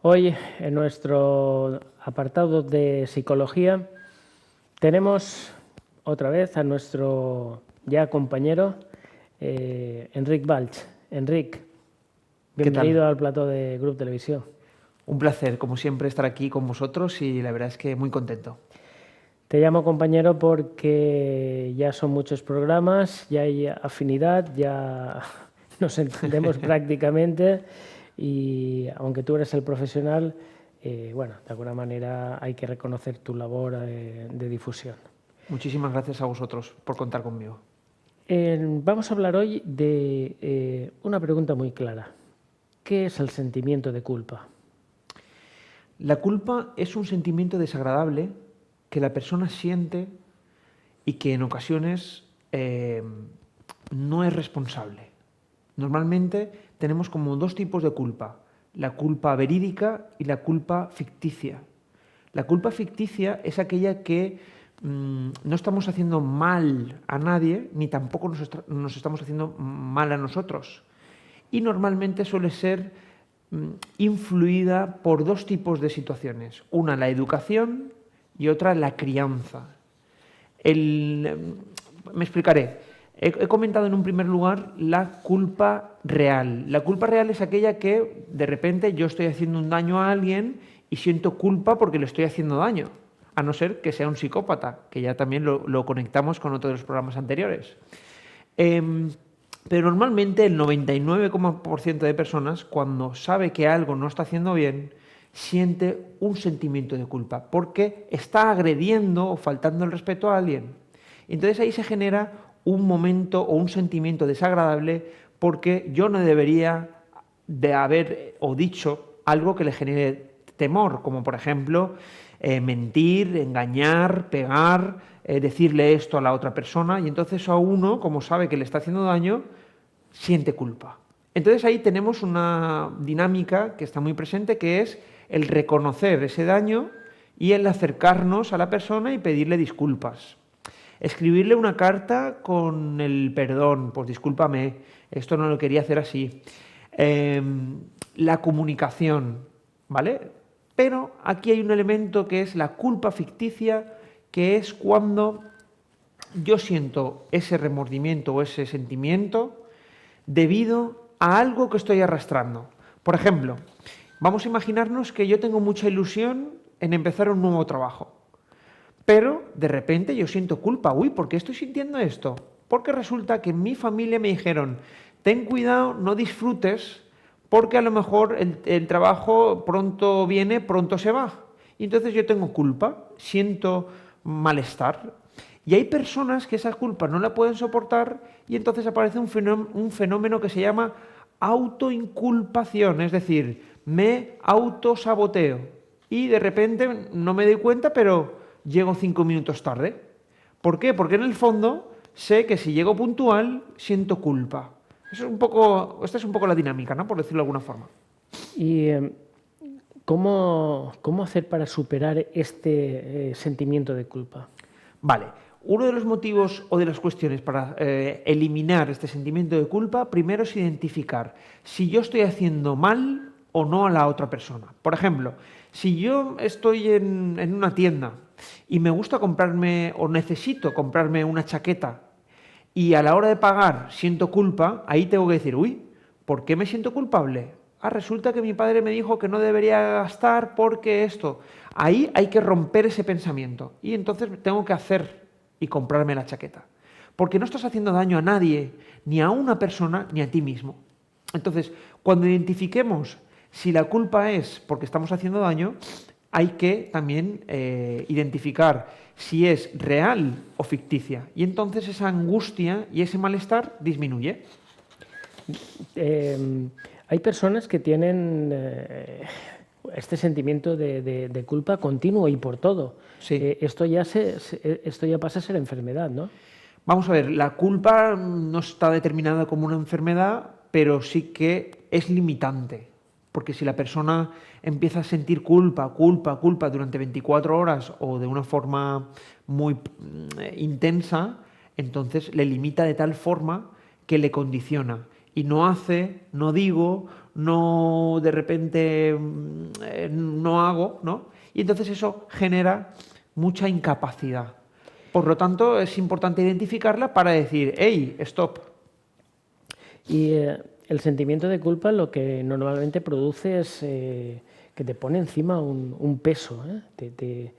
Hoy, en nuestro apartado de psicología, tenemos otra vez a nuestro ya compañero, Enric Balch. Enric, ¿Qué bienvenido tal? al plató de Grup Televisión. Un placer, como siempre, estar aquí con vosotros y la verdad es que muy contento. Te llamo compañero porque ya son muchos programas, ya hay afinidad, ya nos entendemos prácticamente y aunque tú eres el profesional, bueno, de alguna manera hay que reconocer tu labor de difusión. Muchísimas gracias a vosotros por contar conmigo. Vamos a hablar hoy de una pregunta muy clara. ¿Qué es el sentimiento de culpa? La culpa es un sentimiento desagradable que la persona siente y que en ocasiones no es responsable. Normalmente tenemos como dos tipos de culpa, la culpa verídica y la culpa ficticia. La culpa ficticia es aquella que no estamos haciendo mal a nadie, ni tampoco nos estamos haciendo mal a nosotros. Y normalmente suele ser influida por dos tipos de situaciones. Una, la educación y otra, la crianza. Me explicaré. He comentado en un primer lugar la culpa real. La culpa real es aquella que de repente yo estoy haciendo un daño a alguien y siento culpa porque le estoy haciendo daño. A no ser que sea un psicópata, que ya también lo conectamos con otro de los programas anteriores. Pero normalmente el 99% de personas, cuando sabe que algo no está haciendo bien, siente un sentimiento de culpa, porque está agrediendo o faltando el respeto a alguien. Entonces ahí se genera un momento o un sentimiento desagradable porque yo no debería de haber o dicho algo que le genere temor, como por ejemplo mentir, engañar, pegar, decirle esto a la otra persona, y entonces a uno, como sabe que le está haciendo daño, siente culpa. Entonces ahí tenemos una dinámica que está muy presente, que es el reconocer ese daño y el acercarnos a la persona y pedirle disculpas. Escribirle una carta con el perdón, pues discúlpame, esto no lo quería hacer así. La comunicación, ¿vale? Pero aquí hay un elemento que es la culpa ficticia, que es cuando yo siento ese remordimiento o ese sentimiento debido a algo que estoy arrastrando. Por ejemplo, vamos a imaginarnos que yo tengo mucha ilusión en empezar un nuevo trabajo. Pero de repente yo siento culpa. Uy, ¿por qué estoy sintiendo esto? Porque resulta que en mi familia me dijeron, ten cuidado, no disfrutes, porque a lo mejor el trabajo pronto viene, pronto se va. Y entonces yo tengo culpa, siento malestar. Y hay personas que esa culpa no la pueden soportar y entonces aparece un fenómeno que se llama autoinculpación, es decir, me autosaboteo. Y de repente no me doy cuenta, pero llego 5 minutos tarde. ¿Por qué? Porque en el fondo sé que si llego puntual, siento culpa. Esta es un poco la dinámica, ¿no? Por decirlo de alguna forma. ¿Y cómo hacer para superar este sentimiento de culpa? Vale, uno de los motivos o de las cuestiones para eliminar este sentimiento de culpa, primero es identificar si yo estoy haciendo mal o no a la otra persona. Por ejemplo, si yo estoy en una tienda y me gusta comprarme o necesito comprarme una chaqueta y a la hora de pagar siento culpa, ahí tengo que decir, uy, ¿por qué me siento culpable? Ah, resulta que mi padre me dijo que no debería gastar porque esto. Ahí hay que romper ese pensamiento y entonces tengo que hacer y comprarme la chaqueta. Porque no estás haciendo daño a nadie, ni a una persona, ni a ti mismo. Entonces, cuando identifiquemos si la culpa es porque estamos haciendo daño, hay que también identificar si es real o ficticia. Y entonces esa angustia y ese malestar disminuye. Hay personas que tienen este sentimiento de culpa continuo y por todo. Sí. Esto ya pasa a ser enfermedad, ¿no? Vamos a ver, la culpa no está determinada como una enfermedad, pero sí que es limitante. Porque si la persona empieza a sentir culpa durante 24 horas o de una forma muy intensa, entonces le limita de tal forma que le condiciona. Y no hace, no digo, no de repente no hago, ¿no? Y entonces eso genera mucha incapacidad. Por lo tanto, es importante identificarla para decir, hey, stop. Y el sentimiento de culpa lo que normalmente produce es que te pone encima un peso, ¿eh?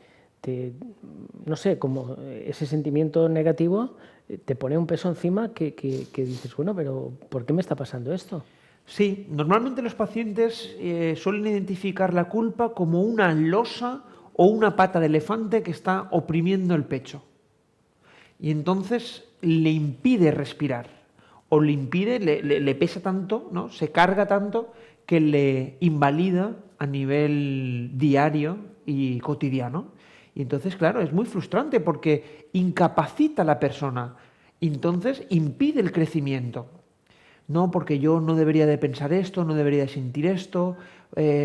No sé, como ese sentimiento negativo te pone un peso encima que dices, bueno, pero ¿por qué me está pasando esto? Sí, normalmente los pacientes suelen identificar la culpa como una losa o una pata de elefante que está oprimiendo el pecho. Y entonces le impide respirar o le impide, le pesa tanto, ¿no? Se carga tanto que le invalida a nivel diario y cotidiano. Y entonces, claro, es muy frustrante porque incapacita a la persona, entonces impide el crecimiento. No, porque yo no debería de pensar esto, no debería de sentir esto,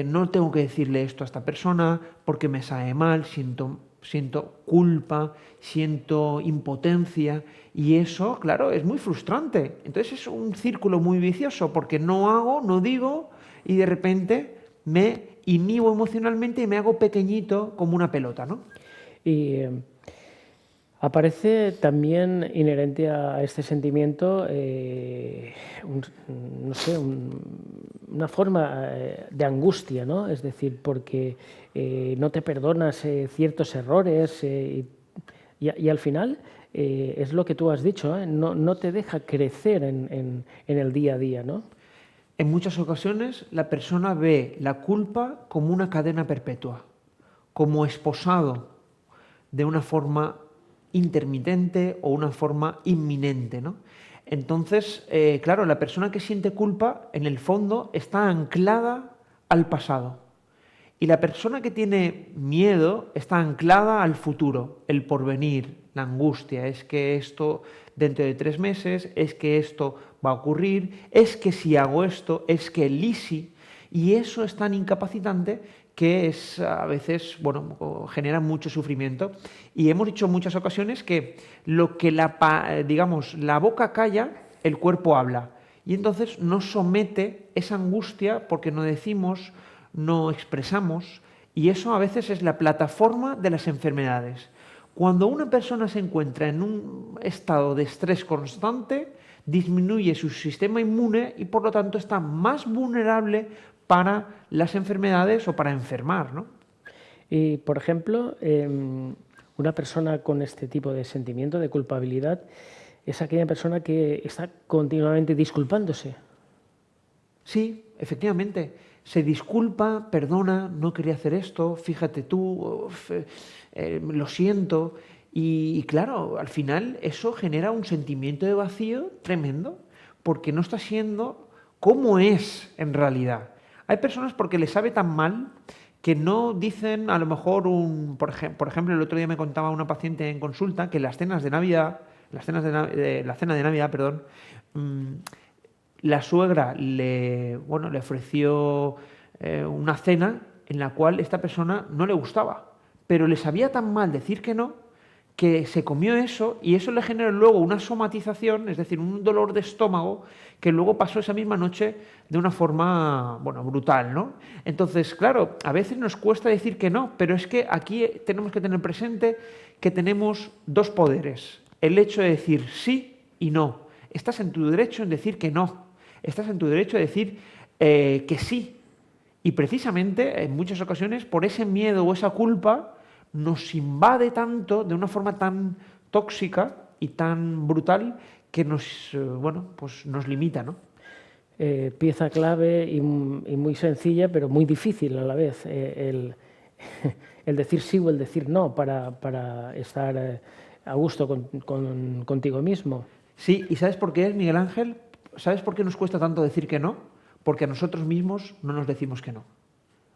no tengo que decirle esto a esta persona porque me sabe mal, siento culpa, siento impotencia y eso, claro, es muy frustrante. Entonces es un círculo muy vicioso porque no hago, no digo y de repente me inhibo emocionalmente y me hago pequeñito como una pelota, ¿no? Y aparece también inherente a este sentimiento, no sé, una forma de angustia, ¿no? Es decir, porque no te perdonas ciertos errores y al final es lo que tú has dicho, ¿eh? No te deja crecer en el día a día, ¿no? En muchas ocasiones la persona ve la culpa como una cadena perpetua, como esposado de una forma intermitente o una forma inminente, ¿no? Entonces, claro, la persona que siente culpa, en el fondo, está anclada al pasado. Y la persona que tiene miedo está anclada al futuro, el porvenir, la angustia. Es que esto dentro de 3 meses, es que esto va a ocurrir, es que si hago esto, es que el ISI. Y eso es tan incapacitante que es a veces, bueno, genera mucho sufrimiento. Y hemos dicho en muchas ocasiones que lo que digamos, la boca calla, el cuerpo habla. Y entonces nos somete esa angustia porque no decimos, no expresamos, y eso a veces es la plataforma de las enfermedades. Cuando una persona se encuentra en un estado de estrés constante, disminuye su sistema inmune y por lo tanto está más vulnerable para las enfermedades o para enfermar, ¿no? Y, por ejemplo, una persona con este tipo de sentimiento de culpabilidad es aquella persona que está continuamente disculpándose. Sí, efectivamente. Se disculpa, perdona, no quería hacer esto, fíjate tú, lo siento. Y claro, al final eso genera un sentimiento de vacío tremendo, porque no está siendo como es en realidad. Hay personas porque les sabe tan mal que no dicen a lo mejor por ejemplo, el otro día me contaba una paciente en consulta que las cenas de Navidad, la cena de Navidad, perdón, mm, la suegra le ofreció una cena en la cual esta persona no le gustaba, pero le sabía tan mal decir que no, que se comió eso y eso le generó luego una somatización, es decir, un dolor de estómago que luego pasó esa misma noche de una forma, bueno, brutal, ¿no? Entonces, claro, a veces nos cuesta decir que no, pero es que aquí tenemos que tener presente que tenemos dos poderes, el hecho de decir sí y no. Estás en tu derecho en decir que no, estás en tu derecho de decir que sí. Y precisamente en muchas ocasiones por ese miedo o esa culpa nos invade tanto de una forma tan tóxica y tan brutal que bueno, pues nos limita, ¿no? Pieza clave y muy sencilla, pero muy difícil a la vez, el decir sí o el decir no para estar a gusto contigo mismo. Sí, ¿y sabes por qué es, Miguel Ángel? ¿Sabes por qué nos cuesta tanto decir que no? Porque a nosotros mismos no nos decimos que no.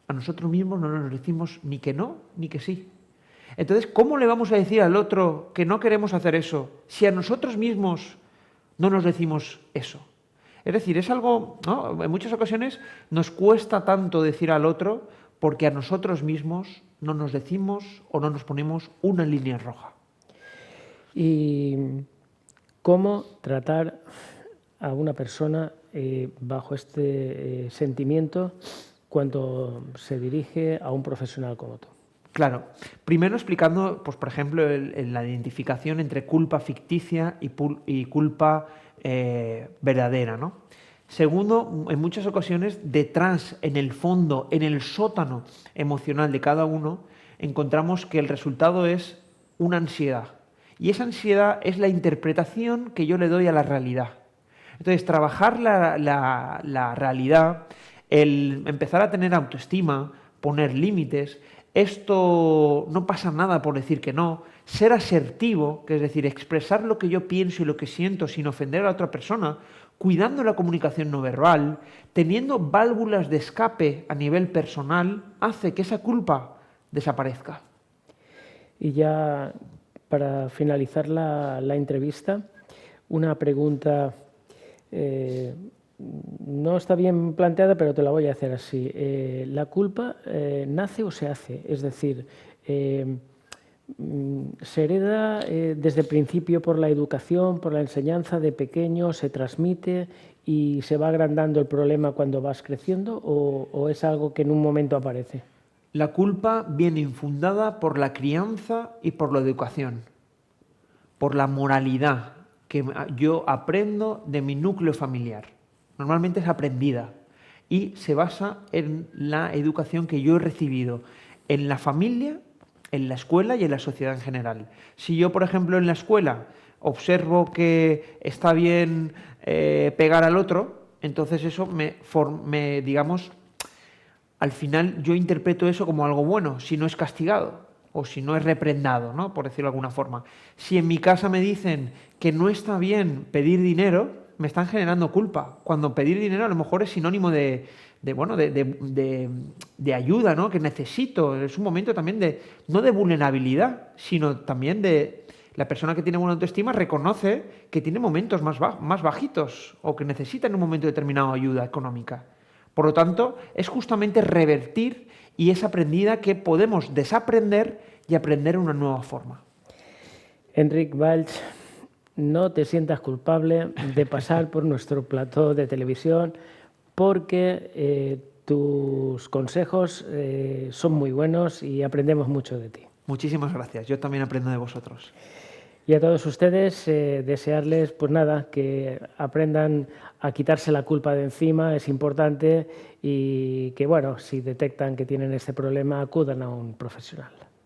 A nosotros mismos no nos decimos ni que no ni que sí. Entonces, ¿cómo le vamos a decir al otro que no queremos hacer eso si a nosotros mismos no nos decimos eso? Es decir, es algo, ¿no? En muchas ocasiones nos cuesta tanto decir al otro porque a nosotros mismos no nos decimos o no nos ponemos una línea roja. Y cómo tratar a una persona bajo este sentimiento cuando se dirige a un profesional como tú? Claro. Primero explicando, pues, por ejemplo, la identificación entre culpa ficticia y culpa verdadera, ¿no? Segundo, en muchas ocasiones, detrás, en el fondo, en el sótano emocional de cada uno, encontramos que el resultado es una ansiedad. Y esa ansiedad es la interpretación que yo le doy a la realidad. Entonces, trabajar la realidad, el empezar a tener autoestima, poner límites, esto no pasa nada por decir que no, ser asertivo, que es decir, expresar lo que yo pienso y lo que siento sin ofender a la otra persona, cuidando la comunicación no verbal, teniendo válvulas de escape a nivel personal, hace que esa culpa desaparezca. Y ya para finalizar la entrevista, una pregunta no está bien planteada, pero te la voy a hacer así. ¿La culpa nace o se hace? Es decir, ¿se hereda desde el principio por la educación, por la enseñanza de pequeño, se transmite y se va agrandando el problema cuando vas creciendo o es algo que en un momento aparece? La culpa viene infundada por la crianza y por la educación, por la moralidad que yo aprendo de mi núcleo familiar. Normalmente es aprendida y se basa en la educación que yo he recibido en la familia, en la escuela y en la sociedad en general. Si yo, por ejemplo, en la escuela observo que está bien pegar al otro, entonces eso digamos, al final yo interpreto eso como algo bueno, si no es castigado o si no es reprendado, ¿no? Por decirlo de alguna forma. Si en mi casa me dicen que no está bien pedir dinero, me están generando culpa. Cuando pedir dinero a lo mejor es sinónimo de ayuda, ¿no? Que necesito. Es un momento también no de vulnerabilidad, sino también de la persona que tiene buena autoestima reconoce que tiene momentos más bajitos o que necesita en un momento determinado ayuda económica. Por lo tanto, es justamente revertir y es aprendida que podemos desaprender y aprender una nueva forma. Enric Valls, no te sientas culpable de pasar por nuestro plató de televisión porque tus consejos son muy buenos y aprendemos mucho de ti. Muchísimas gracias. Yo también aprendo de vosotros. Y a todos ustedes desearles, pues nada, que aprendan a quitarse la culpa de encima, es importante, y que, bueno, si detectan que tienen este problema, acudan a un profesional.